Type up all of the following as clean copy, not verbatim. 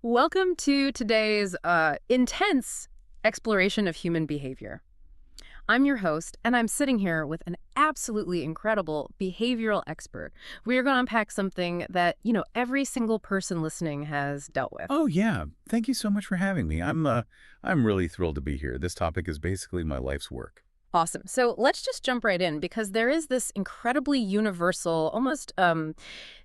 Welcome to today's intense exploration of human behavior. I'm your host, and I'm sitting here with an absolutely incredible behavioral expert. We are going to unpack something that, every single person listening has dealt with. Oh, yeah. Thank you so much for having me. I'm really thrilled to be here. This topic is basically my life's work. Awesome. So let's just jump right in because there is this incredibly universal, almost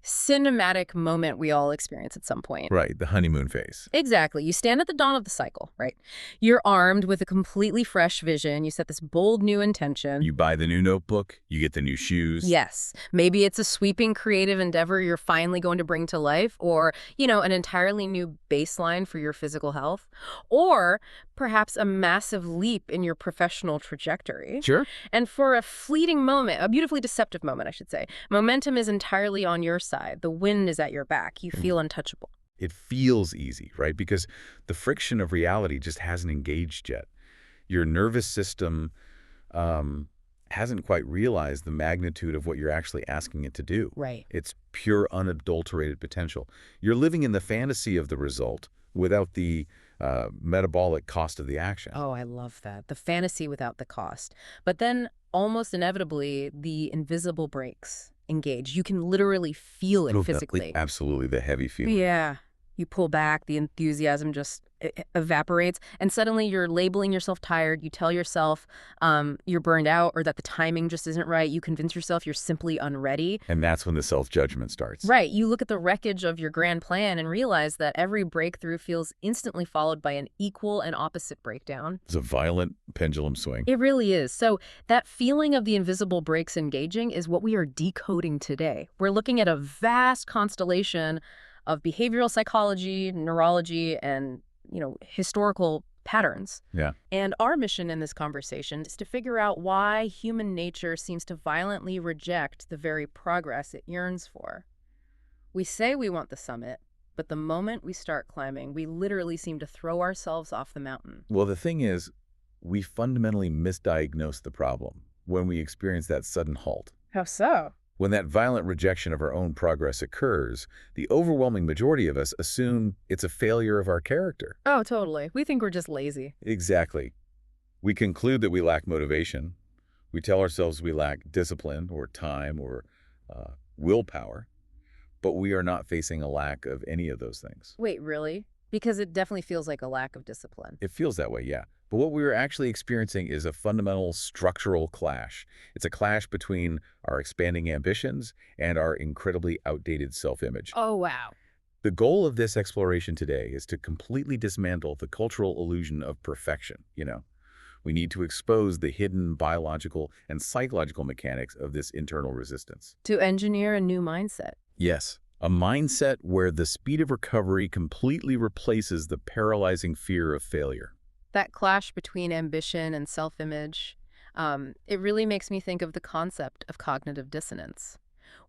cinematic moment we all experience at some point. Right, the honeymoon phase. Exactly. You stand at the dawn of the cycle, right? You're armed with a completely fresh vision. You set this bold new intention. You buy the new notebook, you get the new shoes. Yes. Maybe it's a sweeping creative endeavor you're finally going to bring to life, or, an entirely new baseline for your physical health, or perhaps a massive leap in your professional trajectory. Sure. And for a fleeting moment, a beautifully deceptive moment, I should say, momentum is entirely on your side. The wind is at your back. You feel untouchable. It feels easy, right? Because the friction of reality just hasn't engaged yet. Your nervous system hasn't quite realized the magnitude of what you're actually asking it to do. Right. It's pure, unadulterated potential. You're living in the fantasy of the result without the metabolic cost of the action. Oh, I love that. The fantasy without the cost. But then almost inevitably, the invisible brakes engage. You can literally feel it physically. Absolutely, the heavy feeling. Yeah. You pull back, the enthusiasm just evaporates, and suddenly you're labeling yourself tired. You tell yourself you're burned out or that the timing just isn't right. You convince yourself you're simply unready. And that's when the self-judgment starts. Right. You look at the wreckage of your grand plan and realize that every breakthrough feels instantly followed by an equal and opposite breakdown. It's a violent pendulum swing. It really is. So that feeling of the invisible brakes engaging is what we are decoding today. We're looking at a vast constellation of behavioral psychology, neurology, and, historical patterns. Yeah. And our mission in this conversation is to figure out why human nature seems to violently reject the very progress it yearns for. We say we want the summit, but the moment we start climbing, we literally seem to throw ourselves off the mountain. Well, the thing is, we fundamentally misdiagnose the problem when we experience that sudden halt. How so? When that violent rejection of our own progress occurs, the overwhelming majority of us assume it's a failure of our character. Oh, totally. We think we're just lazy. Exactly. We conclude that we lack motivation. We tell ourselves we lack discipline or time or willpower, but we are not facing a lack of any of those things. Wait, really? Because it definitely feels like a lack of discipline. It feels that way, yeah. But what we are actually experiencing is a fundamental structural clash. It's a clash between our expanding ambitions and our incredibly outdated self-image. Oh, wow. The goal of this exploration today is to completely dismantle the cultural illusion of perfection, We need to expose the hidden biological and psychological mechanics of this internal resistance. To engineer a new mindset. Yes, a mindset where the speed of recovery completely replaces the paralyzing fear of failure. That clash between ambition and self-image, it really makes me think of the concept of cognitive dissonance,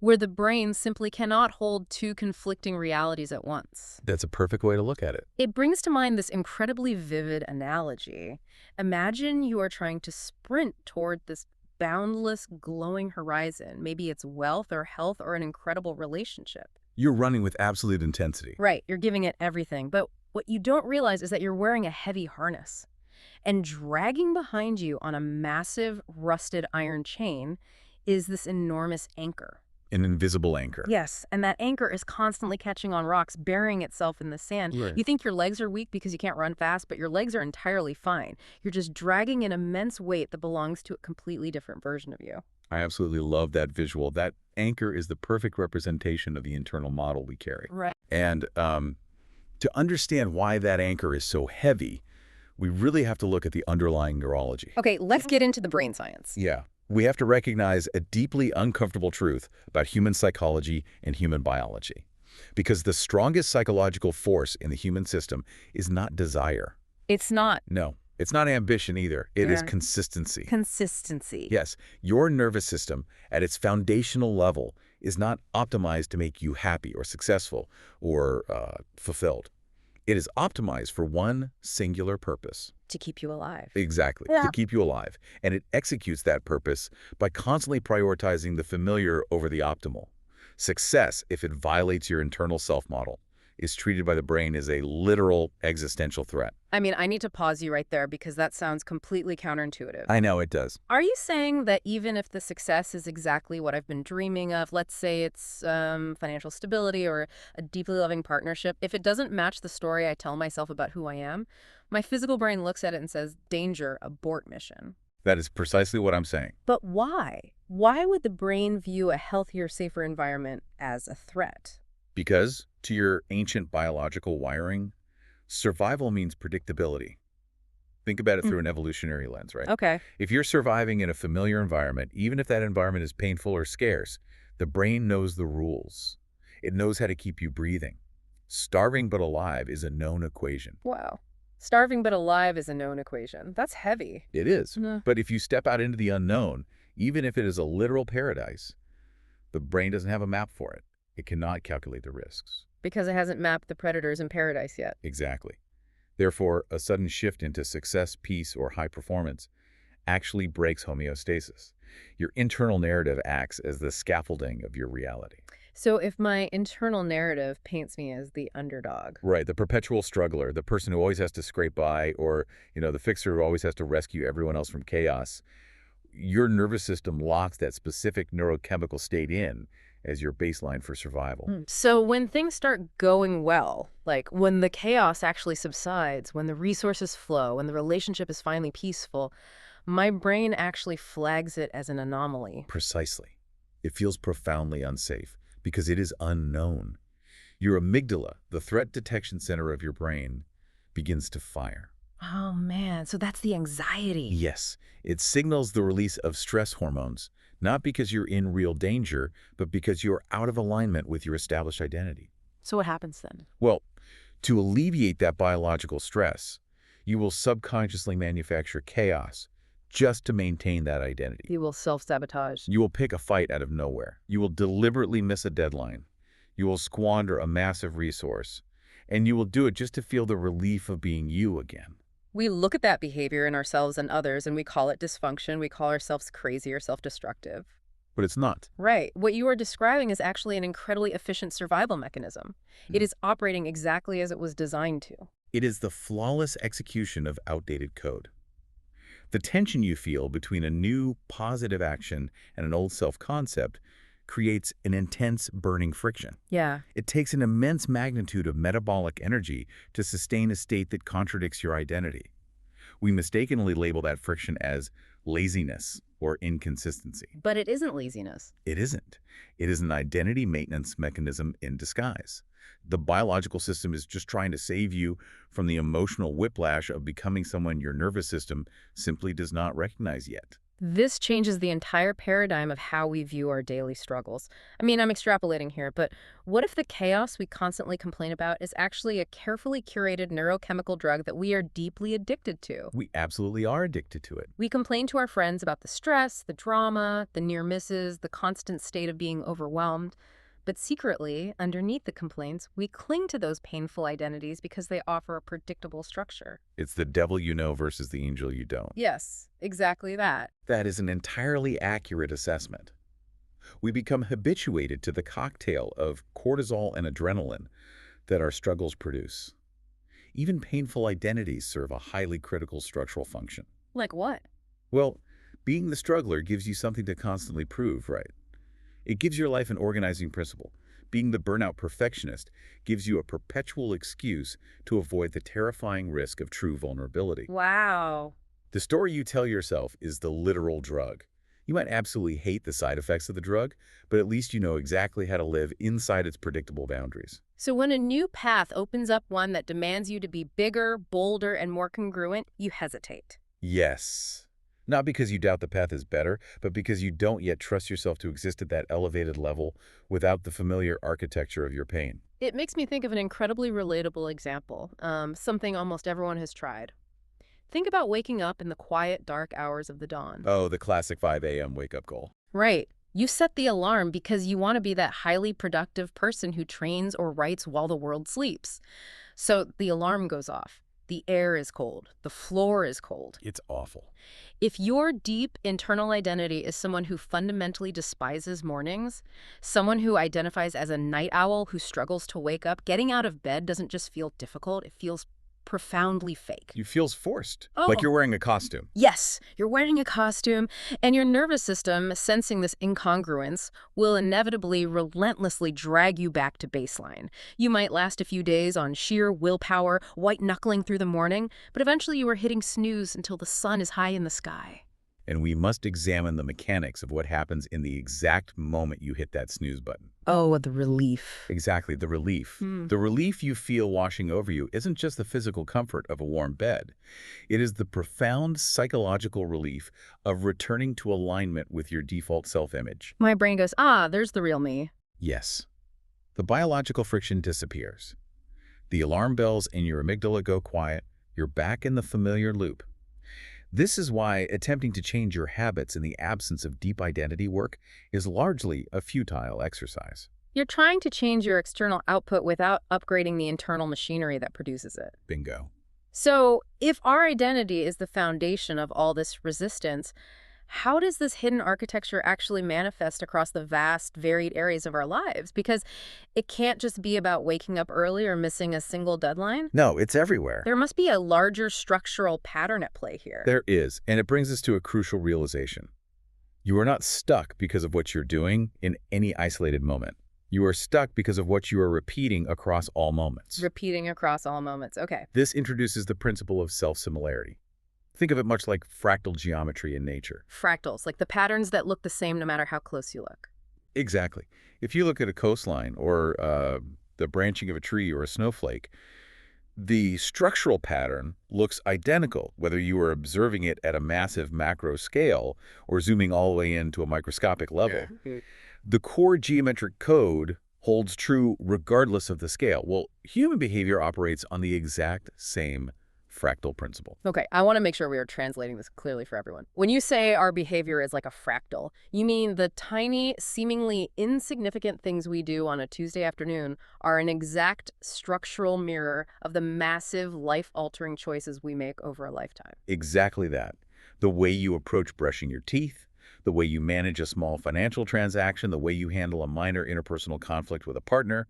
where the brain simply cannot hold two conflicting realities at once. That's a perfect way to look at it. It brings to mind this incredibly vivid analogy. Imagine you are trying to sprint toward this boundless, glowing horizon. Maybe it's wealth or health or an incredible relationship. You're running with absolute intensity. Right, you're giving it everything, but what you don't realize is that you're wearing a heavy harness. And dragging behind you on a massive rusted iron chain is this enormous anchor. An invisible anchor. Yes, and that anchor is constantly catching on rocks, burying itself in the sand. Right. You think your legs are weak because you can't run fast, but your legs are entirely fine. You're just dragging an immense weight that belongs to a completely different version of you. I absolutely love that visual. That anchor is the perfect representation of the internal model we carry. Right. And to understand why that anchor is so heavy, we really have to look at the underlying neurology. Okay, let's get into the brain science. Yeah. We have to recognize a deeply uncomfortable truth about human psychology and human biology. Because the strongest psychological force in the human system is not desire. It's not. No, it's not ambition either. It is consistency. Consistency. Yes, your nervous system at its foundational level is not optimized to make you happy or successful or fulfilled. It is optimized for one singular purpose. To keep you alive. Exactly, to keep you alive. And it executes that purpose by constantly prioritizing the familiar over the optimal. Success, if it violates your internal self-model, is treated by the brain as a literal existential threat. I mean, I need to pause you right there because that sounds completely counterintuitive. I know it does. Are you saying that even if the success is exactly what I've been dreaming of, let's say it's financial stability or a deeply loving partnership, if it doesn't match the story I tell myself about who I am, my physical brain looks at it and says, danger, abort mission. That is precisely what I'm saying. But why? Why would the brain view a healthier, safer environment as a threat? Because, to your ancient biological wiring, survival means predictability. Think about it through an evolutionary lens, right? Okay. If you're surviving in a familiar environment, even if that environment is painful or scarce, the brain knows the rules. It knows how to keep you breathing. Starving but alive is a known equation. Wow. Starving but alive is a known equation. That's heavy. It is. Nah. But if you step out into the unknown, even if it is a literal paradise, the brain doesn't have a map for it. It cannot calculate the risks. Because it hasn't mapped the predators in paradise yet. Exactly. Therefore, a sudden shift into success, peace, or high performance actually breaks homeostasis. Your internal narrative acts as the scaffolding of your reality. So if my internal narrative paints me as the underdog. Right, the perpetual struggler, the person who always has to scrape by, or, the fixer who always has to rescue everyone else from chaos, your nervous system locks that specific neurochemical state in as your baseline for survival. So when things start going well, like when the chaos actually subsides, when the resources flow, when the relationship is finally peaceful, my brain actually flags it as an anomaly. Precisely. It feels profoundly unsafe because it is unknown. Your amygdala, the threat detection center of your brain, begins to fire. Oh man, so that's the anxiety. Yes, it signals the release of stress hormones, not because you're in real danger, but because you're out of alignment with your established identity. So what happens then? Well, to alleviate that biological stress, you will subconsciously manufacture chaos just to maintain that identity. You will self-sabotage. You will pick a fight out of nowhere. You will deliberately miss a deadline. You will squander a massive resource. And you will do it just to feel the relief of being you again. We look at that behavior in ourselves and others and we call it dysfunction. We call ourselves crazy or self-destructive. But it's not. Right. What you are describing is actually an incredibly efficient survival mechanism. It is operating exactly as it was designed to. It is the flawless execution of outdated code. The tension you feel between a new positive action and an old self-concept creates an intense burning friction. Yeah. It takes an immense magnitude of metabolic energy to sustain a state that contradicts your identity. We mistakenly label that friction as laziness or inconsistency. But it isn't laziness. It isn't. It is an identity maintenance mechanism in disguise. The biological system is just trying to save you from the emotional whiplash of becoming someone your nervous system simply does not recognize yet. This changes the entire paradigm of how we view our daily struggles. I mean, I'm extrapolating here, but what if the chaos we constantly complain about is actually a carefully curated neurochemical drug that we are deeply addicted to? We absolutely are addicted to it. We complain to our friends about the stress, the drama, the near misses, the constant state of being overwhelmed. But secretly, underneath the complaints, we cling to those painful identities because they offer a predictable structure. It's the devil you know versus the angel you don't. Yes, exactly that. That is an entirely accurate assessment. We become habituated to the cocktail of cortisol and adrenaline that our struggles produce. Even painful identities serve a highly critical structural function. Like what? Well, being the struggler gives you something to constantly prove, right? It gives your life an organizing principle. Being the burnout perfectionist gives you a perpetual excuse to avoid the terrifying risk of true vulnerability. Wow. The story you tell yourself is the literal drug. You might absolutely hate the side effects of the drug, but at least you know exactly how to live inside its predictable boundaries. So when a new path opens up one that demands you to be bigger, bolder, and more congruent, you hesitate. Yes. Not because you doubt the path is better, but because you don't yet trust yourself to exist at that elevated level without the familiar architecture of your pain. It makes me think of an incredibly relatable example, something almost everyone has tried. Think about waking up in the quiet, dark hours of the dawn. Oh, the classic 5 a.m. wake-up call. Right. You set the alarm because you want to be that highly productive person who trains or writes while the world sleeps. So the alarm goes off. The air is cold. The floor is cold. It's awful. If your deep internal identity is someone who fundamentally despises mornings, someone who identifies as a night owl who struggles to wake up, getting out of bed doesn't just feel difficult, it feels profoundly fake. You feels forced, Oh. like you're wearing a costume. Yes, you're wearing a costume, and your nervous system, sensing this incongruence, will inevitably relentlessly drag you back to baseline. You might last a few days on sheer willpower, white-knuckling through the morning, but eventually you are hitting snooze until the sun is high in the sky. And we must examine the mechanics of what happens in the exact moment you hit that snooze button. Oh, the relief. Exactly, the relief. The relief you feel washing over you isn't just the physical comfort of a warm bed. It is the profound psychological relief of returning to alignment with your default self-image. My brain goes, there's the real me. Yes. The biological friction disappears. The alarm bells in your amygdala go quiet. You're back in the familiar loop. This is why attempting to change your habits in the absence of deep identity work is largely a futile exercise. You're trying to change your external output without upgrading the internal machinery that produces it. Bingo. So, if our identity is the foundation of all this resistance, how does this hidden architecture actually manifest across the vast, varied areas of our lives? Because it can't just be about waking up early or missing a single deadline. No, it's everywhere. There must be a larger structural pattern at play here. There is, and it brings us to a crucial realization. You are not stuck because of what you're doing in any isolated moment. You are stuck because of what you are repeating across all moments. Repeating across all moments. Okay. This introduces the principle of self-similarity. Think of it much like fractal geometry in nature. Fractals, like the patterns that look the same no matter how close you look. Exactly. If you look at a coastline or the branching of a tree or a snowflake, the structural pattern looks identical, whether you are observing it at a massive macro scale or zooming all the way into a microscopic level. Yeah. The core geometric code holds true regardless of the scale. Well, human behavior operates on the exact same fractal principle. Okay, I want to make sure we are translating this clearly for everyone. When you say our behavior is like a fractal, you mean the tiny, seemingly insignificant things we do on a Tuesday afternoon are an exact structural mirror of the massive, life-altering choices we make over a lifetime. Exactly that. The way you approach brushing your teeth, the way you manage a small financial transaction, the way you handle a minor interpersonal conflict with a partner,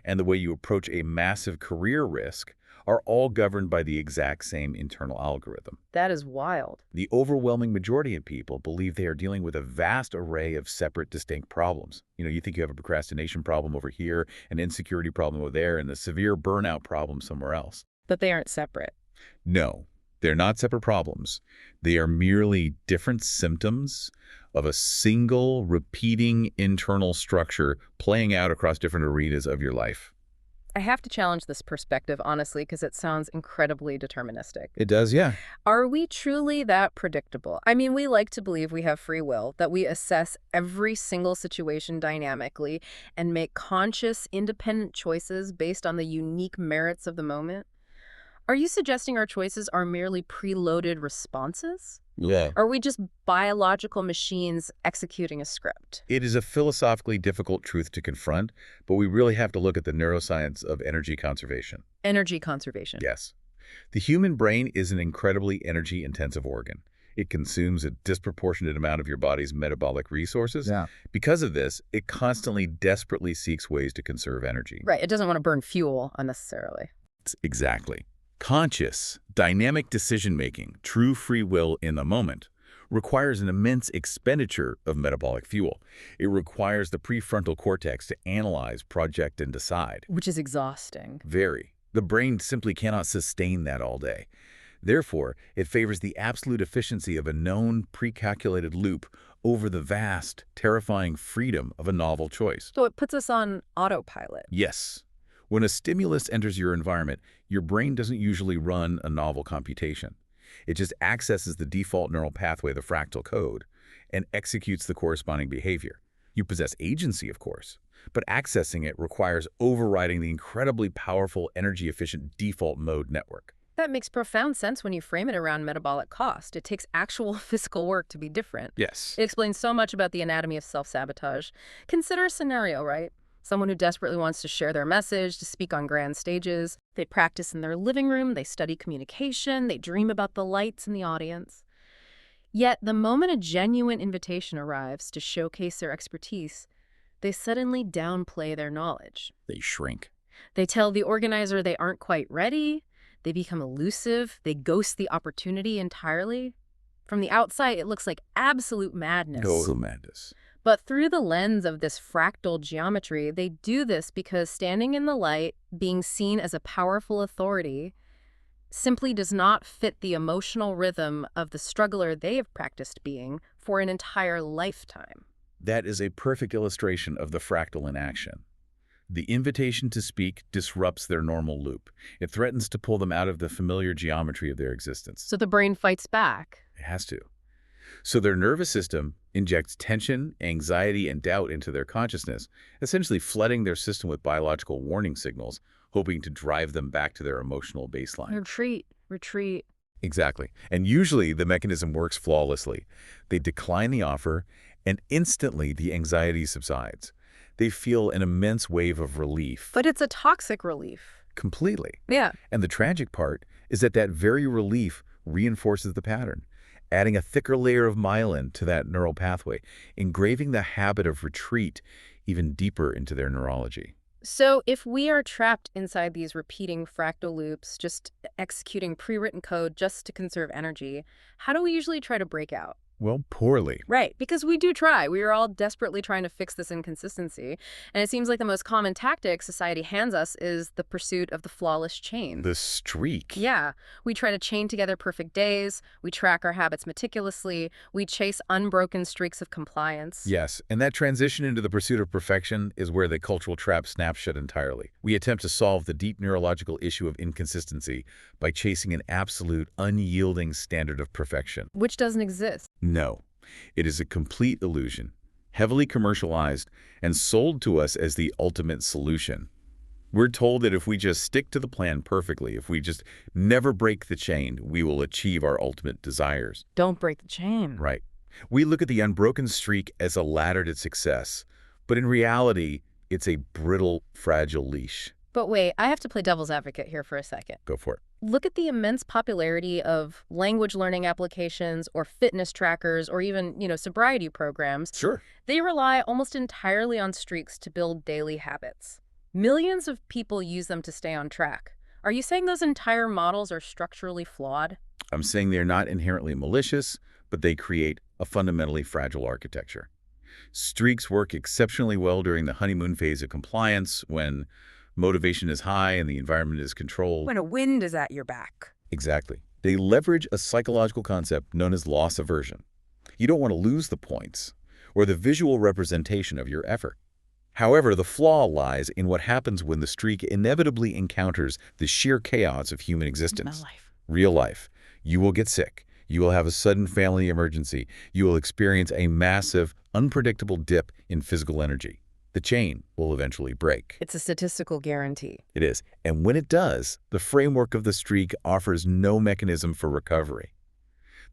and the way you approach a massive career risk are all governed by the exact same internal algorithm. That is wild. The overwhelming majority of people believe they are dealing with a vast array of separate, distinct problems. You think you have a procrastination problem over here, an insecurity problem over there, and a severe burnout problem somewhere else. But they aren't separate. No, they're not separate problems. They are merely different symptoms of a single, repeating internal structure playing out across different arenas of your life. I have to challenge this perspective, honestly, because it sounds incredibly deterministic. It does, yeah. Are we truly that predictable? I mean, we like to believe we have free will, that we assess every single situation dynamically and make conscious, independent choices based on the unique merits of the moment. Are you suggesting our choices are merely preloaded responses? Yeah. Are we just biological machines executing a script? It is a philosophically difficult truth to confront, but we really have to look at the neuroscience of energy conservation. Energy conservation. Yes. The human brain is an incredibly energy-intensive organ. It consumes a disproportionate amount of your body's metabolic resources. Yeah. Because of this, it constantly desperately seeks ways to conserve energy. Right. It doesn't want to burn fuel unnecessarily. Exactly. Conscious, dynamic decision-making, true free will in the moment, requires an immense expenditure of metabolic fuel. It requires the prefrontal cortex to analyze, project, and decide. Which is exhausting. Very. The brain simply cannot sustain that all day. Therefore, it favors the absolute efficiency of a known, pre-calculated loop over the vast, terrifying freedom of a novel choice. So it puts us on autopilot. Yes. When a stimulus enters your environment, your brain doesn't usually run a novel computation. It just accesses the default neural pathway, the fractal code, and executes the corresponding behavior. You possess agency, of course, but accessing it requires overriding the incredibly powerful, energy-efficient default mode network. That makes profound sense when you frame it around metabolic cost. It takes actual physical work to be different. Yes. It explains so much about the anatomy of self-sabotage. Consider a scenario, right? Someone who desperately wants to share their message, to speak on grand stages. They practice in their living room, they study communication, they dream about the lights in the audience. Yet, the moment a genuine invitation arrives to showcase their expertise, they suddenly downplay their knowledge. They shrink. They tell the organizer they aren't quite ready, they become elusive, they ghost the opportunity entirely. From the outside, it looks like absolute madness. Total madness. But through the lens of this fractal geometry, they do this because standing in the light, being seen as a powerful authority, simply does not fit the emotional rhythm of the struggler they have practiced being for an entire lifetime. That is a perfect illustration of the fractal in action. The invitation to speak disrupts their normal loop. It threatens to pull them out of the familiar geometry of their existence. So the brain fights back. It has to. So their nervous system injects tension, anxiety, and doubt into their consciousness, essentially flooding their system with biological warning signals, hoping to drive them back to their emotional baseline. Retreat, retreat. Exactly. And usually the mechanism works flawlessly. They decline the offer, and instantly the anxiety subsides. They feel an immense wave of relief. But it's a toxic relief. Completely. Yeah. And the tragic part is that that very relief reinforces the pattern, adding a thicker layer of myelin to that neural pathway, engraving the habit of retreat even deeper into their neurology. So if we are trapped inside these repeating fractal loops, just executing pre-written code just to conserve energy, how do we usually try to break out? Well, poorly. Right, because we do try. We are all desperately trying to fix this inconsistency. And it seems like the most common tactic society hands us is the pursuit of the flawless chain. The streak. Yeah, we try to chain together perfect days, we track our habits meticulously, we chase unbroken streaks of compliance. Yes, and that transition into the pursuit of perfection is where the cultural trap snaps shut entirely. We attempt to solve the deep neurological issue of inconsistency by chasing an absolute, unyielding standard of perfection. Which doesn't exist. No, it is a complete illusion, heavily commercialized and sold to us as the ultimate solution. We're told that if we just stick to the plan perfectly, if we just never break the chain, we will achieve our ultimate desires. Don't break the chain. Right. We look at the unbroken streak as a ladder to success, but in reality, it's a brittle, fragile leash. But wait, I have to play devil's advocate here for a second. Go for it. Look at the immense popularity of language learning applications or fitness trackers or even, sobriety programs. Sure. They rely almost entirely on streaks to build daily habits. Millions of people use them to stay on track. Are you saying those entire models are structurally flawed? I'm saying they're not inherently malicious, but they create a fundamentally fragile architecture. Streaks work exceptionally well during the honeymoon phase of compliance, when motivation is high and the environment is controlled. When a wind is at your back. Exactly. They leverage a psychological concept known as loss aversion. You don't want to lose the points or the visual representation of your effort. However, the flaw lies in what happens when the streak inevitably encounters the sheer chaos of human existence. Real life. You will get sick. You will have a sudden family emergency. You will experience a massive, unpredictable dip in physical energy. The chain will eventually break. It's a statistical guarantee. It is. And when it does, the framework of the streak offers no mechanism for recovery.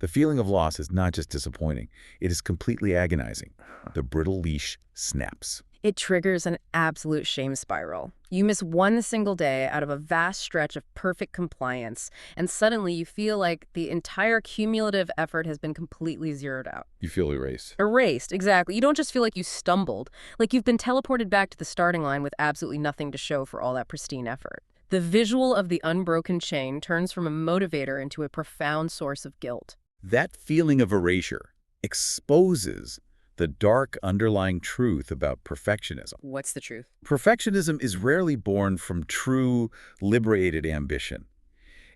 The feeling of loss is not just disappointing. It is completely agonizing. The brittle leash snaps. It triggers an absolute shame spiral. You miss one single day out of a vast stretch of perfect compliance, and suddenly you feel like the entire cumulative effort has been completely zeroed out. You feel erased. Erased, exactly. You don't just feel like you stumbled, like you've been teleported back to the starting line with absolutely nothing to show for all that pristine effort. The visual of the unbroken chain turns from a motivator into a profound source of guilt. That feeling of erasure exposes the dark underlying truth about perfectionism. What's the truth? Perfectionism is rarely born from true, liberated ambition.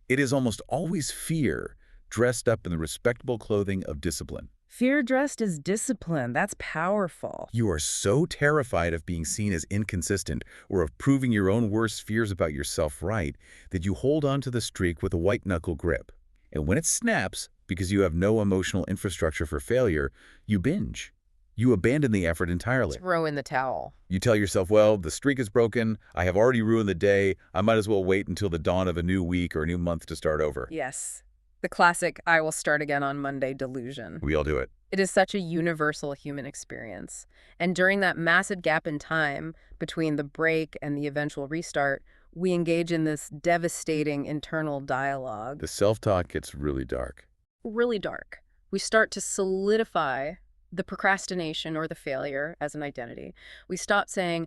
It is almost always fear dressed up in the respectable clothing of discipline. Fear dressed as discipline. That's powerful. You are so terrified of being seen as inconsistent or of proving your own worst fears about yourself right that you hold on to the streak with a white-knuckle grip. And when it snaps, because you have no emotional infrastructure for failure, you binge. You abandon the effort entirely. Throw in the towel. You tell yourself, well, the streak is broken. I have already ruined the day. I might as well wait until the dawn of a new week or a new month to start over. Yes. The classic, I will start again on Monday delusion. We all do it. It is such a universal human experience. And during that massive gap in time between the break and the eventual restart, we engage in this devastating internal dialogue. The self-talk gets really dark. Really dark. We start to solidify the procrastination or the failure as an identity. We stop saying,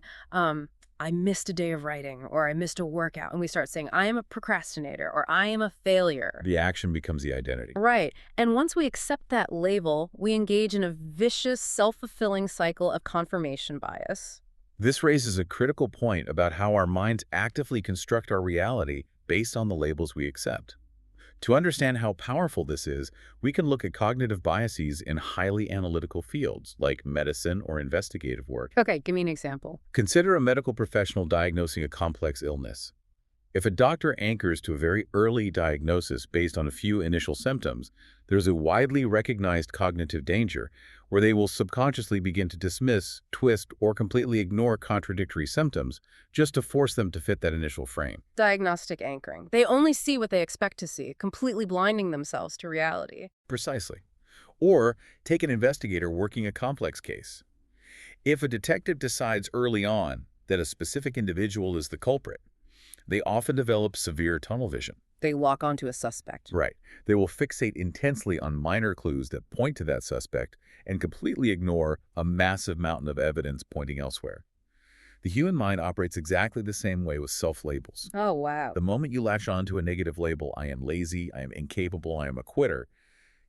I missed a day of writing, or I missed a workout, and we start saying, I am a procrastinator, or I am a failure. The action becomes the identity. Right. And once we accept that label, we engage in a vicious, self-fulfilling cycle of confirmation bias. This raises a critical point about how our minds actively construct our reality based on the labels we accept. To understand how powerful this is, we can look at cognitive biases in highly analytical fields like medicine or investigative work. Okay, give me an example. Consider a medical professional diagnosing a complex illness. If a doctor anchors to a very early diagnosis based on a few initial symptoms, there's a widely recognized cognitive danger where they will subconsciously begin to dismiss, twist, or completely ignore contradictory symptoms just to force them to fit that initial frame. Diagnostic anchoring. They only see what they expect to see, completely blinding themselves to reality. Precisely. Or take an investigator working a complex case. If a detective decides early on that a specific individual is the culprit, they often develop severe tunnel vision. They lock onto a suspect. Right. They will fixate intensely on minor clues that point to that suspect and completely ignore a massive mountain of evidence pointing elsewhere. The human mind operates exactly the same way with self-labels. Oh, wow. The moment you latch on to a negative label, I am lazy, I am incapable, I am a quitter,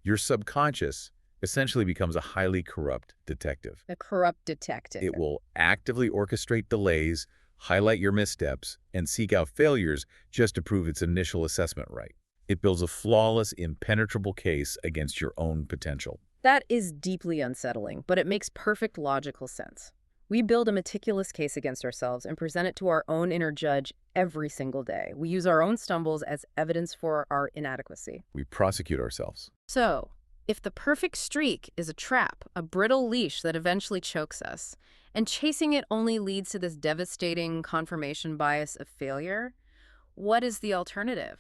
your subconscious essentially becomes a highly corrupt detective. A corrupt detective. It will actively orchestrate delays, highlight your missteps, and seek out failures just to prove its initial assessment right. It builds a flawless, impenetrable case against your own potential. That is deeply unsettling, but it makes perfect logical sense. We build a meticulous case against ourselves and present it to our own inner judge every single day. We use our own stumbles as evidence for our inadequacy. We prosecute ourselves. So, if the perfect streak is a trap, a brittle leash that eventually chokes us, and chasing it only leads to this devastating confirmation bias of failure, what is the alternative?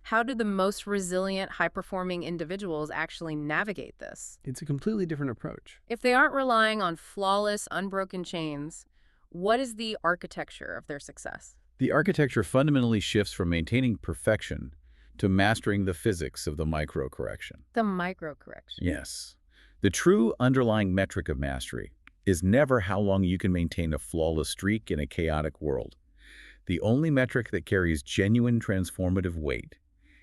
How do the most resilient, high-performing individuals actually navigate this? It's a completely different approach. If they aren't relying on flawless, unbroken chains, what is the architecture of their success? The architecture fundamentally shifts from maintaining perfection to mastering the physics of the micro-correction. The micro-correction. Yes. The true underlying metric of mastery is never how long you can maintain a flawless streak in a chaotic world. The only metric that carries genuine transformative weight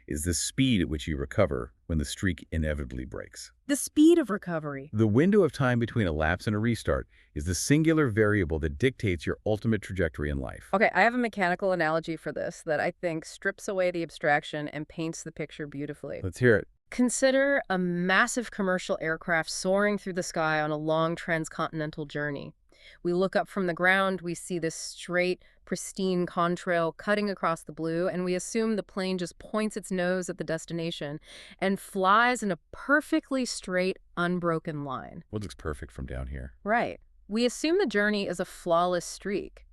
is the speed at which you recover when the streak inevitably breaks. The speed of recovery. The window of time between a lapse and a restart is the singular variable that dictates your ultimate trajectory in life. Okay, I have a mechanical analogy for this that I think strips away the abstraction and paints the picture beautifully. Let's hear it. Consider a massive commercial aircraft soaring through the sky on a long transcontinental journey. We look up from the ground, we see this straight, pristine contrail cutting across the blue, and we assume the plane just points its nose at the destination and flies in a perfectly straight, unbroken line. What looks perfect from down here? Right. We assume the journey is a flawless streak,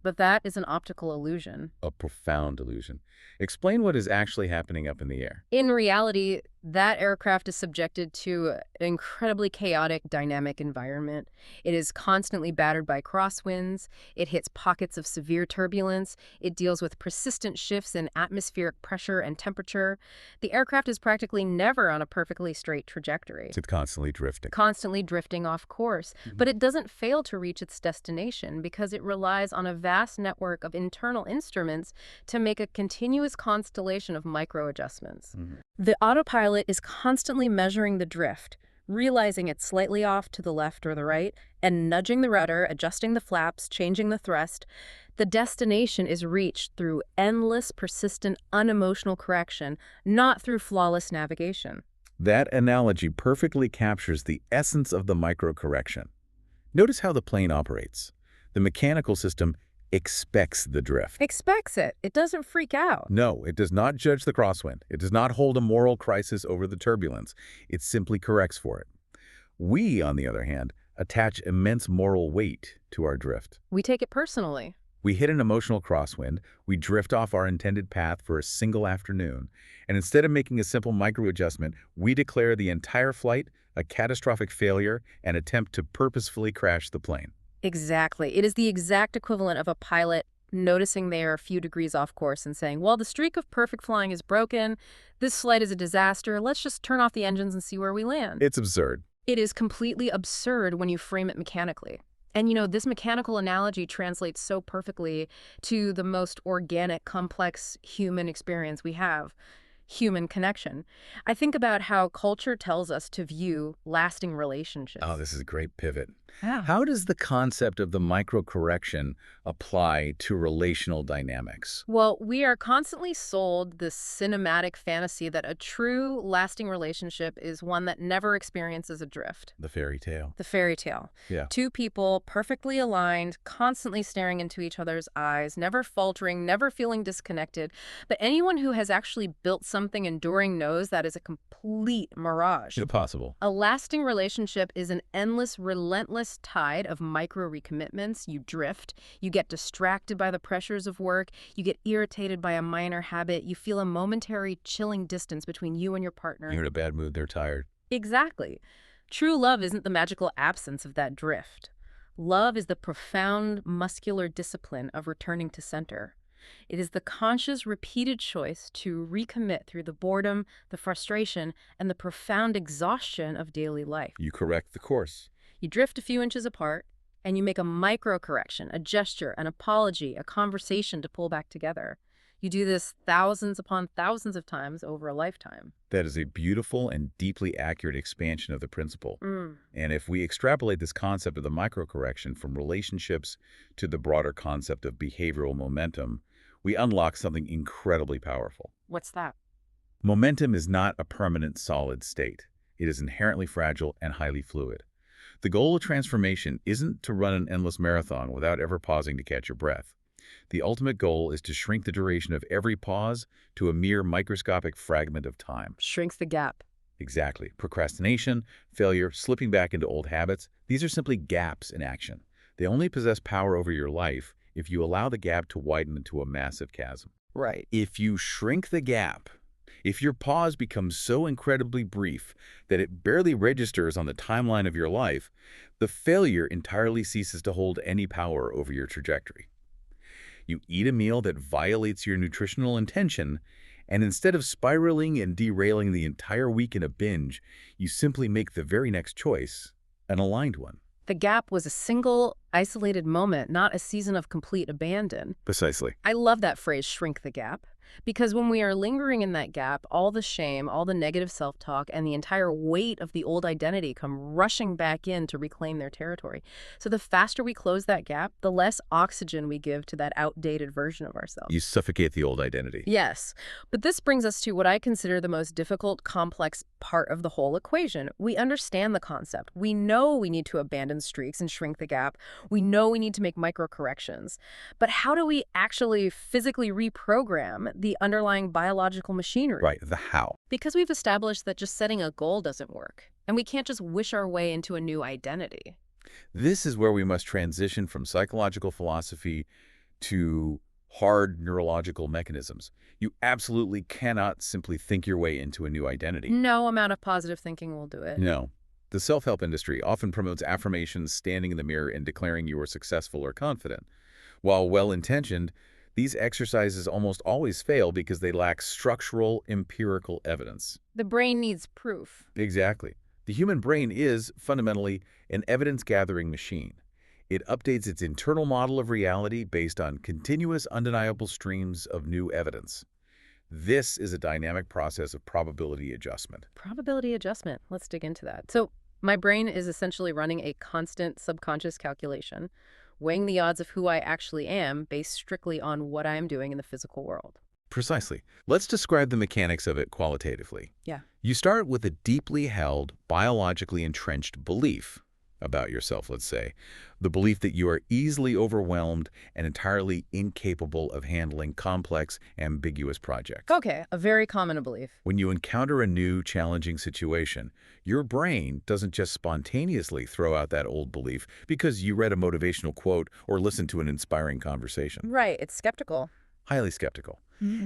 but that is an optical illusion. A profound illusion. Explain what is actually happening up in the air. In reality, that aircraft is subjected to an incredibly chaotic, dynamic environment. It is constantly battered by crosswinds. It hits pockets of severe turbulence. It deals with persistent shifts in atmospheric pressure and temperature. The aircraft is practically never on a perfectly straight trajectory. It's constantly drifting. Constantly drifting off course. But it doesn't fail to reach its destination because it relies on a vast network of internal instruments to make a continuous constellation of micro-adjustments. The autopilot is constantly measuring the drift, realizing it's slightly off to the left or the right, and nudging the rudder, adjusting the flaps, changing the thrust. The destination is reached through endless, persistent, unemotional correction, not through flawless navigation. That analogy perfectly captures the essence of the micro-correction. Notice how the plane operates. The mechanical system expects the drift. Expects it. It doesn't freak out. No, it does not judge the crosswind. It does not hold a moral crisis over the turbulence. It simply corrects for it. We, on the other hand, attach immense moral weight to our drift. We take it personally. We hit an emotional crosswind, we drift off our intended path for a single afternoon, and instead of making a simple micro-adjustment, we declare the entire flight a catastrophic failure, an attempt to purposefully crash the plane. Exactly. It is the exact equivalent of a pilot noticing they are a few degrees off course and saying, well, the streak of perfect flying is broken. This flight is a disaster. Let's just turn off the engines and see where we land. It's absurd. It is completely absurd when you frame it mechanically. And this mechanical analogy translates so perfectly to the most organic, complex human experience we have, human connection. I think about how culture tells us to view lasting relationships. Oh, this is a great pivot. Yeah. How does the concept of the microcorrection apply to relational dynamics? Well, we are constantly sold this cinematic fantasy that a true, lasting relationship is one that never experiences a drift. The fairy tale. The fairy tale. Yeah. Two people perfectly aligned, constantly staring into each other's eyes, never faltering, never feeling disconnected. But anyone who has actually built something enduring knows that is a complete mirage. Impossible. A lasting relationship is an endless, relentless tide of micro-recommitments. You drift, you get distracted by the pressures of work, you get irritated by a minor habit, you feel a momentary chilling distance between you and your partner. You're in a bad mood, they're tired. Exactly. True love isn't the magical absence of that drift. Love is the profound muscular discipline of returning to center. It is the conscious, repeated choice to recommit through the boredom, the frustration, and the profound exhaustion of daily life. You correct the course. You drift a few inches apart, and you make a micro-correction, a gesture, an apology, a conversation to pull back together. You do this thousands upon thousands of times over a lifetime. That is a beautiful and deeply accurate expansion of the principle. Mm. And if we extrapolate this concept of the microcorrection from relationships to the broader concept of behavioral momentum, we unlock something incredibly powerful. What's that? Momentum is not a permanent solid state. It is inherently fragile and highly fluid. The goal of transformation isn't to run an endless marathon without ever pausing to catch your breath. The ultimate goal is to shrink the duration of every pause to a mere microscopic fragment of time. Shrinks the gap. Exactly. Procrastination, failure, slipping back into old habits, these are simply gaps in action. They only possess power over your life if you allow the gap to widen into a massive chasm. Right. If you shrink the gap, if your pause becomes so incredibly brief that it barely registers on the timeline of your life, the failure entirely ceases to hold any power over your trajectory. You eat a meal that violates your nutritional intention, and instead of spiraling and derailing the entire week in a binge, you simply make the very next choice, an aligned one. The gap was a single, isolated moment, not a season of complete abandon. Precisely. I love that phrase, shrink the gap, because when we are lingering in that gap, all the shame, all the negative self-talk, and the entire weight of the old identity come rushing back in to reclaim their territory. So the faster we close that gap, the less oxygen we give to that outdated version of ourselves. You suffocate the old identity. Yes, but this brings us to what I consider the most difficult, complex part of the whole equation. We understand the concept. We know we need to abandon streaks and shrink the gap. We know we need to make micro-corrections. But how do we actually physically reprogram the underlying biological machinery? Right, the how. Because we've established that just setting a goal doesn't work, and we can't just wish our way into a new identity. This is where we must transition from psychological philosophy to hard neurological mechanisms. You absolutely cannot simply think your way into a new identity. No amount of positive thinking will do it. No. The self-help industry often promotes affirmations, standing in the mirror and declaring you are successful or confident. While well-intentioned, these exercises almost always fail because they lack structural, empirical evidence. The brain needs proof. Exactly. The human brain is, fundamentally, an evidence-gathering machine. It updates its internal model of reality based on continuous, undeniable streams of new evidence. This is a dynamic process of probability adjustment. Probability adjustment. Let's dig into that. So my brain is essentially running a constant subconscious calculation, weighing the odds of who I actually am based strictly on what I am doing in the physical world. Precisely. Let's describe the mechanics of it qualitatively. Yeah. You start with a deeply held, biologically entrenched belief about yourself, let's say. The belief that you are easily overwhelmed and entirely incapable of handling complex, ambiguous projects. Okay, a very common belief. When you encounter a new, challenging situation, your brain doesn't just spontaneously throw out that old belief because you read a motivational quote or listened to an inspiring conversation. Right, it's skeptical. Highly skeptical.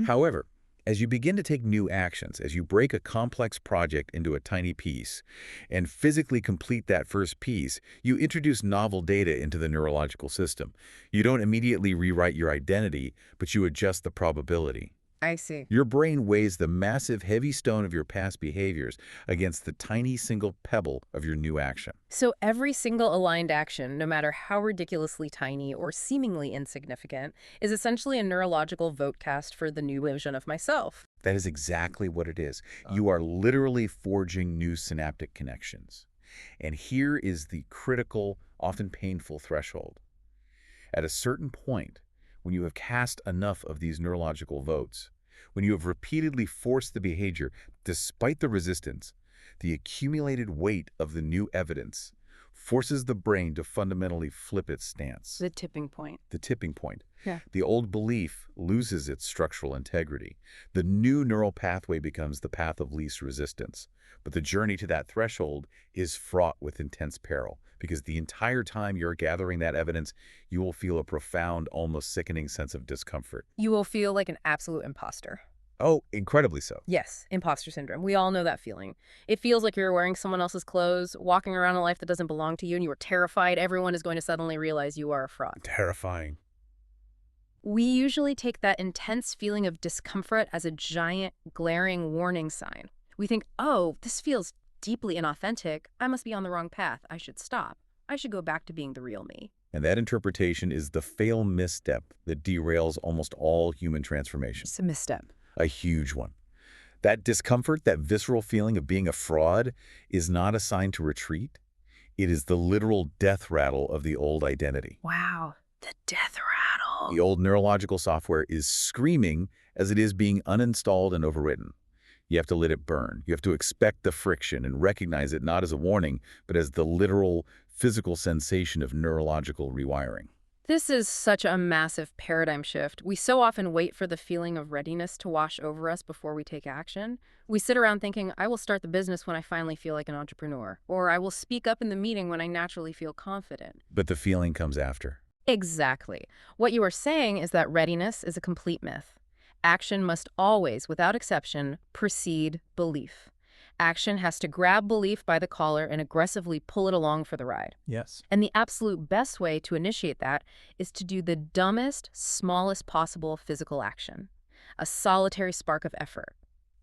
However, As you begin to take new actions, as you break a complex project into a tiny piece and physically complete that first piece, you introduce novel data into the neurological system. You don't immediately rewrite your identity, but you adjust the probability. I see. Your brain weighs the massive, heavy stone of your past behaviors against the tiny single pebble of your new action. So every single aligned action, no matter how ridiculously tiny or seemingly insignificant, is essentially a neurological vote cast for the new version of myself. That is exactly what it is. You are literally forging new synaptic connections. And here is the critical, often painful threshold. At a certain point, when you have cast enough of these neurological votes, when you have repeatedly forced the behavior despite the resistance, the accumulated weight of the new evidence forces the brain to fundamentally flip its stance. The tipping point. The tipping point. Yeah. The old belief loses its structural integrity. The new neural pathway becomes the path of least resistance. But the journey to that threshold is fraught with intense peril, because the entire time you're gathering that evidence, you will feel a profound, almost sickening sense of discomfort. You will feel like an absolute imposter. Oh, incredibly so. Yes, imposter syndrome. We all know that feeling. It feels like you're wearing someone else's clothes, walking around a life that doesn't belong to you, and you are terrified everyone is going to suddenly realize you are a fraud. Terrifying. We usually take that intense feeling of discomfort as a giant, glaring warning sign. We think, oh, this feels deeply inauthentic. I must be on the wrong path. I should stop. I should go back to being the real me. And that interpretation is the fatal misstep that derails almost all human transformation. It's a misstep. A huge one. That discomfort, that visceral feeling of being a fraud, is not a sign to retreat. It is the literal death rattle of the old identity. Wow, the death rattle. The old neurological software is screaming as it is being uninstalled and overwritten. You have to let it burn. You have to expect the friction and recognize it not as a warning, but as the literal physical sensation of neurological rewiring. This is such a massive paradigm shift. We so often wait for the feeling of readiness to wash over us before we take action. We sit around thinking, I will start the business when I finally feel like an entrepreneur, or I will speak up in the meeting when I naturally feel confident. But the feeling comes after. Exactly. What you are saying is that readiness is a complete myth. Action must always, without exception, precede belief. Action has to grab belief by the collar and aggressively pull it along for the ride. Yes. And the absolute best way to initiate that is to do the dumbest, smallest possible physical action. A solitary spark of effort.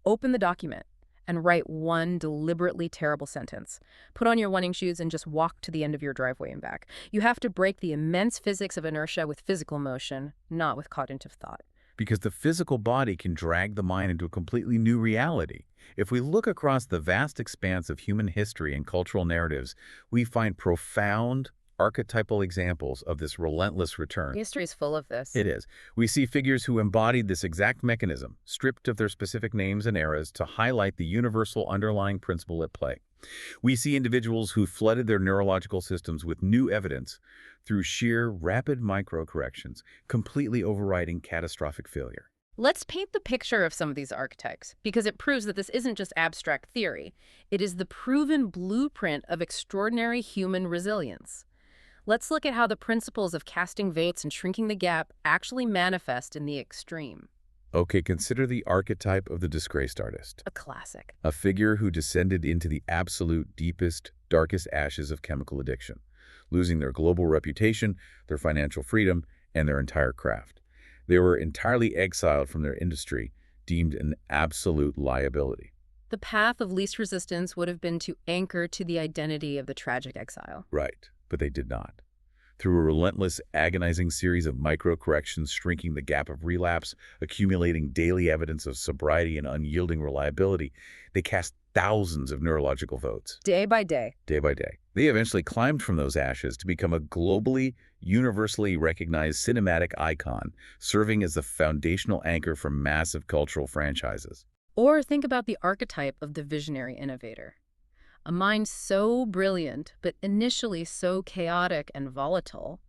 Open the document and write one deliberately terrible sentence. Put on your running shoes and just walk to the end of your driveway and back. You have to break the immense physics of inertia with physical motion, not with cognitive thought. Because the physical body can drag the mind into a completely new reality. If we look across the vast expanse of human history and cultural narratives, we find profound, archetypal examples of this relentless return. History is full of this. It is. We see figures who embodied this exact mechanism, stripped of their specific names and eras to highlight the universal underlying principle at play. We see individuals who flooded their neurological systems with new evidence through sheer, rapid micro-corrections, completely overriding catastrophic failure. Let's paint the picture of some of these archetypes, because it proves that this isn't just abstract theory. It is the proven blueprint of extraordinary human resilience. Let's look at how the principles of casting votes and shrinking the gap actually manifest in the extreme. Okay, consider the archetype of the disgraced artist. A classic. A figure who descended into the absolute deepest, darkest ashes of chemical addiction, losing their global reputation, their financial freedom, and their entire craft. They were entirely exiled from their industry, deemed an absolute liability. The path of least resistance would have been to anchor to the identity of the tragic exile. Right, but they did not. Through a relentless, agonizing series of micro-corrections, shrinking the gap of relapse, accumulating daily evidence of sobriety and unyielding reliability, they cast thousands of neurological votes. Day by day. Day by day. They eventually climbed from those ashes to become a globally, universally recognized cinematic icon, serving as the foundational anchor for massive cultural franchises. Or think about the archetype of the visionary innovator. A mind so brilliant, but initially so chaotic and volatile,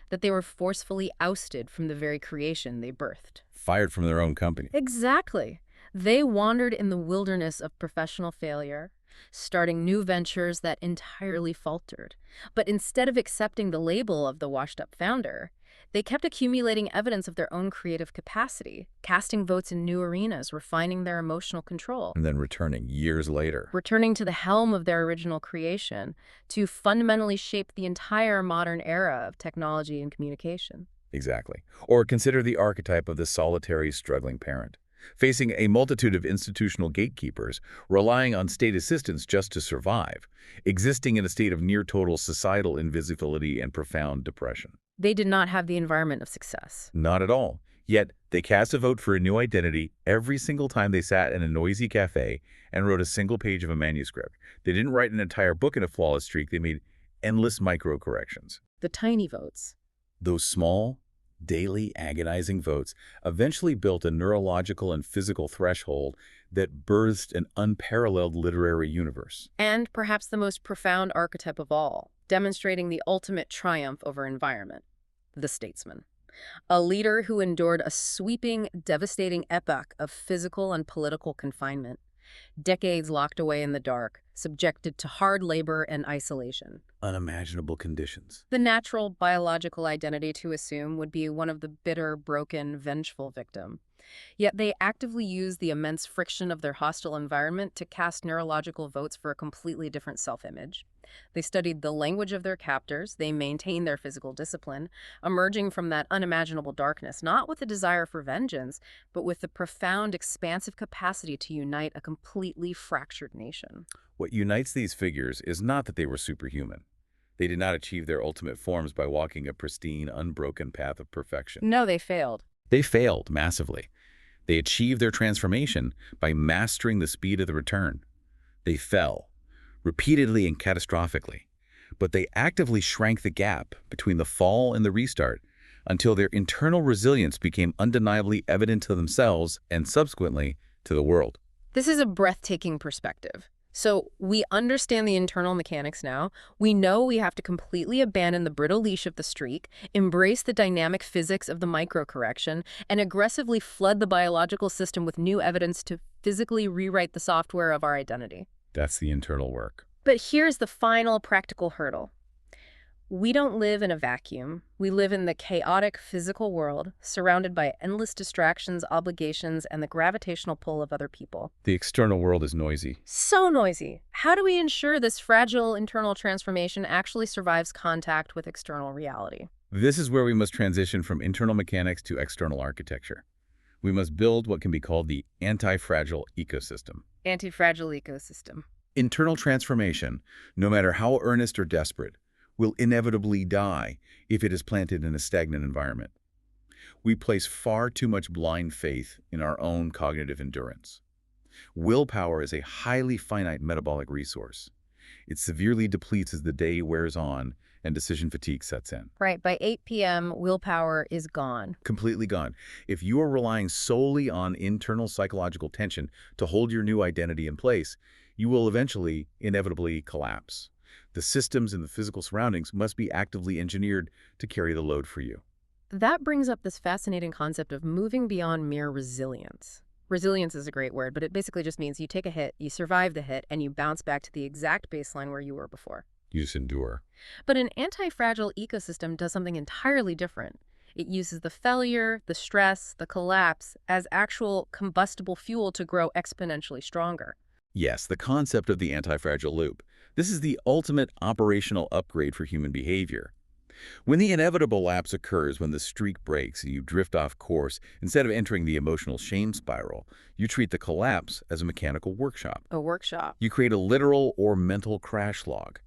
that they were forcefully ousted from the very creation they birthed. Fired from their own company. Exactly. They wandered in the wilderness of professional failure, starting new ventures that entirely faltered. But instead of accepting the label of the washed-up founder, They kept accumulating evidence of their own creative capacity, casting votes in new arenas, refining their emotional control, And then returning years later. returning to the helm of their original creation to fundamentally shape the entire modern era of technology and communication. Exactly. Or consider the archetype of the solitary, struggling parent, facing a multitude of institutional gatekeepers, relying on state assistance just to survive, existing in a state of near-total societal invisibility and profound depression. They did not have the environment of success. Not at all. Yet, they cast a vote for a new identity every single time they sat in a noisy cafe and wrote a single page of a manuscript. They didn't write an entire book in a flawless streak. They made endless micro-corrections. The tiny votes. Those small, daily, agonizing votes eventually built a neurological and physical threshold that birthed an unparalleled literary universe. And perhaps the most profound archetype of all, demonstrating the ultimate triumph over environment, the statesman. A leader who endured a sweeping, devastating epoch of physical and political confinement, decades locked away in the dark, subjected to hard labor and isolation. Unimaginable conditions. The natural biological identity to assume would be one of the bitter, broken, vengeful victim. Yet they actively use the immense friction of their hostile environment to cast neurological votes for a completely different self-image. They studied the language of their captors, they maintained their physical discipline, emerging from that unimaginable darkness, not with a desire for vengeance, but with the profound, expansive capacity to unite a completely fractured nation. What unites these figures is not that they were superhuman. They did not achieve their ultimate forms by walking a pristine, unbroken path of perfection. No, they failed. They failed massively. They achieved their transformation by mastering the speed of the return. They fell, repeatedly and catastrophically, but they actively shrank the gap between the fall and the restart until their internal resilience became undeniably evident to themselves and subsequently to the world. This is a breathtaking perspective. So we understand the internal mechanics now. We know we have to completely abandon the brittle leash of the streak, embrace the dynamic physics of the microcorrection, and aggressively flood the biological system with new evidence to physically rewrite the software of our identity. That's the internal work. But here's the final practical hurdle. We don't live in a vacuum. We live in the chaotic physical world, surrounded by endless distractions, obligations, and the gravitational pull of other people. The external world is noisy. So noisy. How do we ensure this fragile internal transformation actually survives contact with external reality? This is where we must transition from internal mechanics to external architecture. We must build what can be called the anti-fragile ecosystem. Anti-fragile ecosystem. Internal transformation, no matter how earnest or desperate, will inevitably die if it is planted in a stagnant environment. We place far too much blind faith in our own cognitive endurance. Willpower is a highly finite metabolic resource. It severely depletes as the day wears on and decision fatigue sets in. Right, by 8 p.m., willpower is gone. Completely gone. If you are relying solely on internal psychological tension to hold your new identity in place, you will eventually, inevitably collapse. The systems and the physical surroundings must be actively engineered to carry the load for you. That brings up this fascinating concept of moving beyond mere resilience. Resilience is a great word, but it basically just means you take a hit, you survive the hit, and you bounce back to the exact baseline where you were before. You just endure. But an anti-fragile ecosystem does something entirely different. It uses the failure, the stress, the collapse as actual combustible fuel to grow exponentially stronger. Yes, the concept of the anti-fragile loop. This is the ultimate operational upgrade for human behavior. When the inevitable lapse occurs, when the streak breaks and you drift off course, instead of entering the emotional shame spiral, you treat the collapse as a mechanical workshop. A workshop. You create a literal or mental crash log.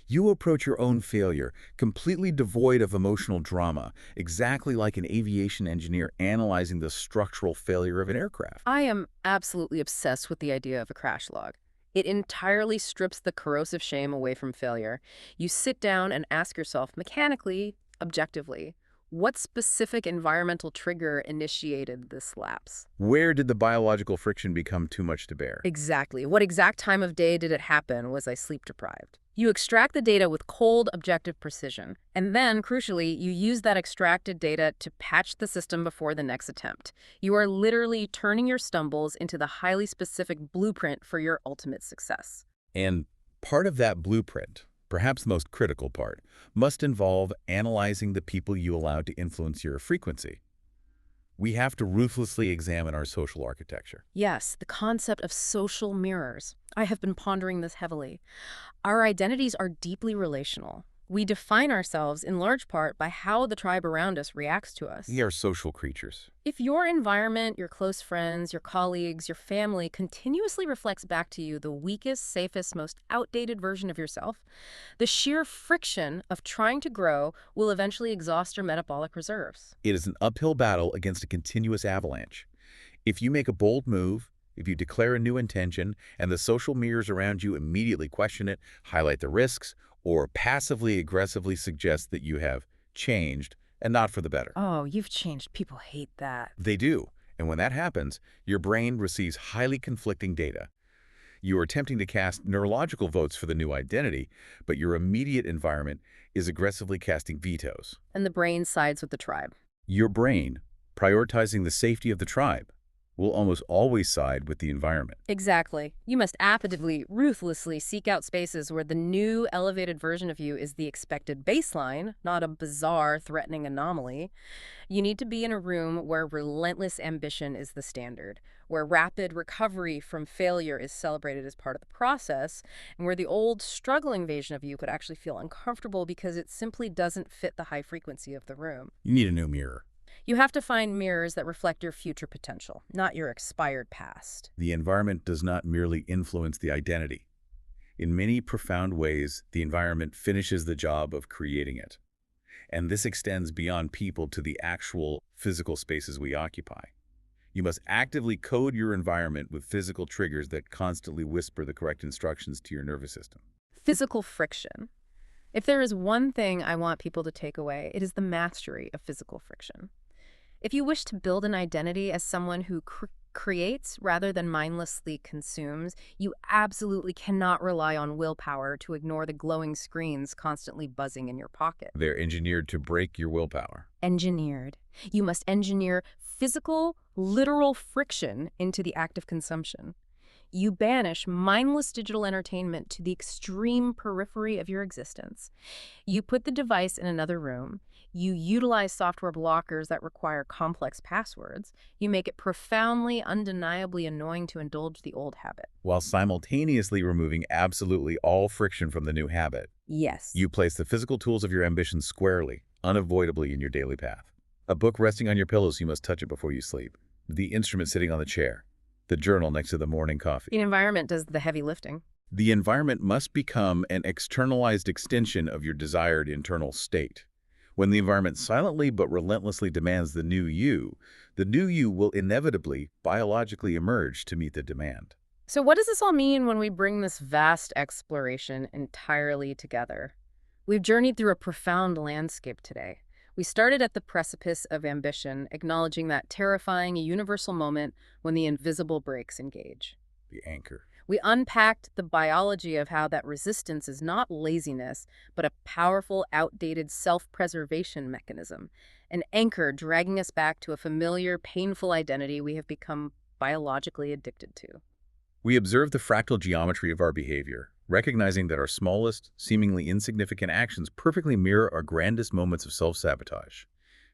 You approach your own failure, completely devoid of emotional drama, exactly like an aviation engineer analyzing the structural failure of an aircraft. I am absolutely obsessed with the idea of a crash log. It entirely strips the corrosive shame away from failure. You sit down and ask yourself mechanically, objectively, what specific environmental trigger initiated this lapse? Where did the biological friction become too much to bear? Exactly. What exact time of day did it happen? Was I sleep deprived? You extract the data with cold, objective precision. And then, crucially, you use that extracted data to patch the system before the next attempt. You are literally turning your stumbles into the highly specific blueprint for your ultimate success. And part of that blueprint, perhaps the most critical part, must involve analyzing the people you allow to influence your frequency. We have to ruthlessly examine our social architecture. Yes, the concept of social mirrors. I have been pondering this heavily. Our identities are deeply relational. We define ourselves in large part by how the tribe around us reacts to us. We are social creatures. If your environment, your close friends, your colleagues, your family continuously reflects back to you the weakest, safest, most outdated version of yourself, the sheer friction of trying to grow will eventually exhaust your metabolic reserves. It is an uphill battle against a continuous avalanche. If you make a bold move, if you declare a new intention, and the social mirrors around you immediately question it, highlight the risks, or passively aggressively suggest that you have changed and not for the better. Oh, you've changed. People hate that. They do. And when that happens, your brain receives highly conflicting data. You are attempting to cast neurological votes for the new identity, but your immediate environment is aggressively casting vetoes. And the brain sides with the tribe. Your brain, prioritizing the safety of the tribe, will almost always side with the environment. Exactly. You must appetitively, ruthlessly seek out spaces where the new, elevated version of you is the expected baseline, not a bizarre, threatening anomaly. You need to be in a room where relentless ambition is the standard, where rapid recovery from failure is celebrated as part of the process, and where the old, struggling version of you could actually feel uncomfortable because it simply doesn't fit the high frequency of the room. You need a new mirror. You have to find mirrors that reflect your future potential, not your expired past. The environment does not merely influence the identity. In many profound ways, the environment finishes the job of creating it. And this extends beyond people to the actual physical spaces we occupy. You must actively code your environment with physical triggers that constantly whisper the correct instructions to your nervous system. Physical friction. If there is one thing I want people to take away, it is the mastery of physical friction. If you wish to build an identity as someone who creates rather than mindlessly consumes, you absolutely cannot rely on willpower to ignore the glowing screens constantly buzzing in your pocket. They're engineered to break your willpower. Engineered. You must engineer physical, literal friction into the act of consumption. You banish mindless digital entertainment to the extreme periphery of your existence. You put the device in another room. You utilize software blockers that require complex passwords. You make it profoundly, undeniably annoying to indulge the old habit. While simultaneously removing absolutely all friction from the new habit. Yes. You place the physical tools of your ambition squarely, unavoidably in your daily path. A book resting on your pillow so you must touch it before you sleep. The instrument sitting on the chair. The journal next to the morning coffee. The environment does the heavy lifting. The environment must become an externalized extension of your desired internal state. When the environment silently but relentlessly demands the new you will inevitably, biologically emerge to meet the demand. So what does this all mean when we bring this vast exploration entirely together? We've journeyed through a profound landscape today. We started at the precipice of ambition, acknowledging that terrifying, universal moment when the invisible brakes engage. The anchor. We unpacked the biology of how that resistance is not laziness, but a powerful, outdated self-preservation mechanism, an anchor dragging us back to a familiar, painful identity we have become biologically addicted to. We observe the fractal geometry of our behavior, recognizing that our smallest, seemingly insignificant actions perfectly mirror our grandest moments of self-sabotage,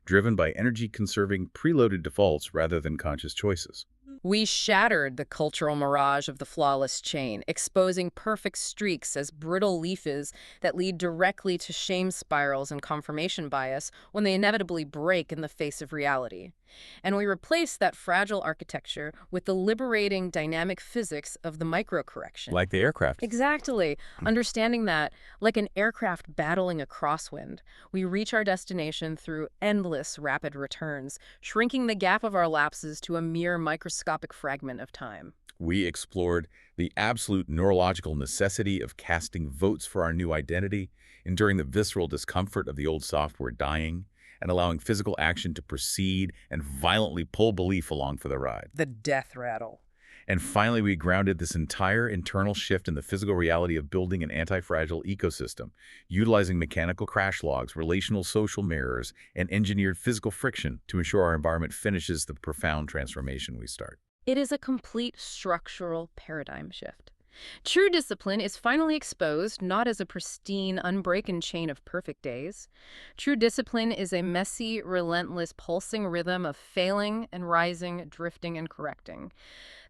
driven by energy-conserving, preloaded defaults rather than conscious choices. We shattered the cultural mirage of the flawless chain, exposing perfect streaks as brittle leafes that lead directly to shame spirals and confirmation bias when they inevitably break in the face of reality. And we replaced that fragile architecture with the liberating dynamic physics of the microcorrection. Like the aircraft. Exactly. Understanding that, like an aircraft battling a crosswind, we reach our destination through endless rapid returns, shrinking the gap of our lapses to a mere microscopic fragment of time. We explored the absolute neurological necessity of casting votes for our new identity, enduring the visceral discomfort of the old software dying, and allowing physical action to proceed and violently pull belief along for the ride. The death rattle. And finally, we grounded this entire internal shift in the physical reality of building an anti-fragile ecosystem, utilizing mechanical crash logs, relational social mirrors, and engineered physical friction to ensure our environment finishes the profound transformation we start. It is a complete structural paradigm shift. True discipline is finally exposed not as a pristine, unbroken chain of perfect days. True discipline is a messy, relentless, pulsing rhythm of failing and rising, drifting and correcting.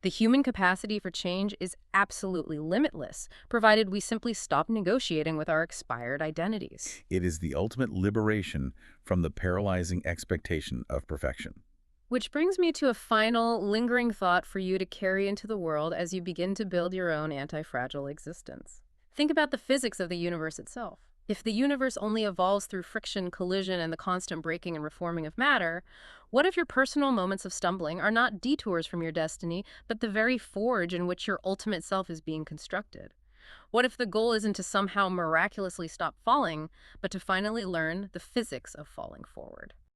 The human capacity for change is absolutely limitless, provided we simply stop negotiating with our expired identities. It is the ultimate liberation from the paralyzing expectation of perfection. Which brings me to a final, lingering thought for you to carry into the world as you begin to build your own anti-fragile existence. Think about the physics of the universe itself. If the universe only evolves through friction, collision, and the constant breaking and reforming of matter, what if your personal moments of stumbling are not detours from your destiny, but the very forge in which your ultimate self is being constructed? What if the goal isn't to somehow miraculously stop falling, but to finally learn the physics of falling forward?